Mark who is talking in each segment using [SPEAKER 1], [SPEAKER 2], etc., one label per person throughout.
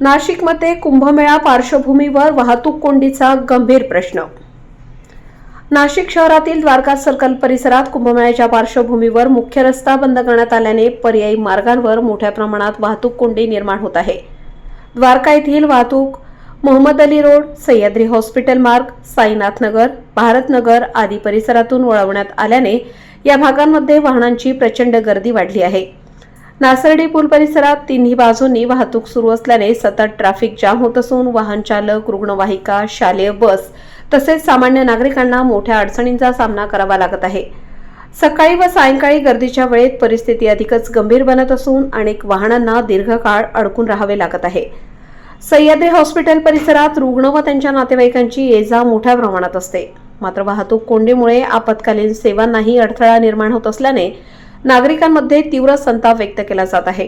[SPEAKER 1] नाशिकमध्ये कुंभमेळा पार्श्वभूमीवर वाहतूक कोंडीचा गंभीर प्रश्न। नाशिक शहरातील द्वारका सर्कल परिसरात कुंभमेळ्याच्या पार्श्वभूमीवर मुख्य रस्ता बंद करण्यात आल्याने पर्यायी मार्गांवर मोठ्या प्रमाणात वाहतूक कोंडी निर्माण होत आहे। द्वारका येथील वाहतूक मोहम्मद अली रोड, सह्याद्री हॉस्पिटल मार्ग, साईनाथ नगर, भारत नगर आदी परिसरातून वळवण्यात आल्याने या भागांमध्ये वाहनांची प्रचंड गर्दी वाढली आहे। नासर्डी पूल परिसरात तिन्ही बाजूंनी वाहतूक सुरू असल्याने सतत ट्रॅफिक जाम होत असून वाहन चालक, रुग्णवाहिका, शालेय बस तसेच सामान्य नागरिकांना मोठ्या अडचणींचा सामना करावा लागत आहे। सकाळी व सायंकाळी गर्दीच्या वेळेत परिस्थिती अधिकच गंभीर बनत असून अनेक वाहनांना दीर्घकाळ अडकून राहावे लागत आहे। सह्याद्री हॉस्पिटल परिसरात रुग्ण व त्यांच्या नातेवाईकांची ये-जा मोठ्या प्रमाणात असते। मात्र वाहतूक कोंडीमुळे आपत्कालीन सेवांनाही अडथळा निर्माण होत असल्याने नागरिकांमध्ये तीव्र संताप व्यक्त केला जात आहे।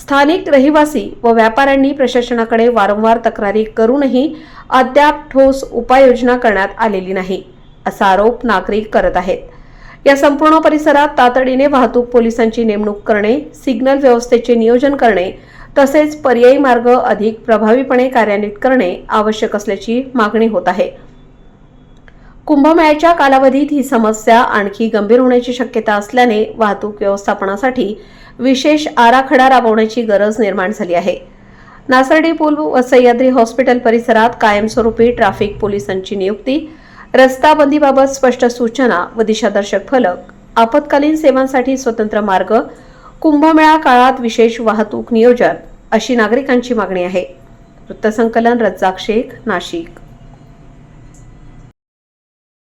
[SPEAKER 1] स्थानिक रहिवासी व व्यापाऱ्यांनी प्रशासनाकडे वारंवार तक्रारी करूनही अद्याप ठोस उपाययोजना करण्यात आलेली नाही, असा आरोप नागरिक करत आहेत। या संपूर्ण परिसरात तातडीने वाहतूक पोलिसांची नेमणूक करणे, सिग्नल व्यवस्थेचे नियोजन करणे तसेच पर्यायी मार्ग अधिक प्रभावीपणे कार्यान्वित करणे आवश्यक असल्याची मागणी होत आहे। कुंभमेळ्याच्या कालावधीत ही समस्या आणखी गंभीर होण्याची शक्यता असल्याने वाहतूक व्यवस्थापनासाठी विशेष आराखडा राबवण्याची गरज निर्माण झाली आहे। नासर्डी पूल व सह्याद्री हॉस्पिटल परिसरात कायमस्वरूपी ट्रॅफिक पोलिसांची नियुक्ती, रस्ता बंदीबाबत स्पष्ट सूचना व दिशादर्शक फलक, आपत्कालीन सेवांसाठी स्वतंत्र मार्ग, कुंभमेळा काळात विशेष वाहतूक नियोजन अशी नागरिकांची मागणी आहे। वृत्तसंकलन रज्जाक शेख, नाशिक।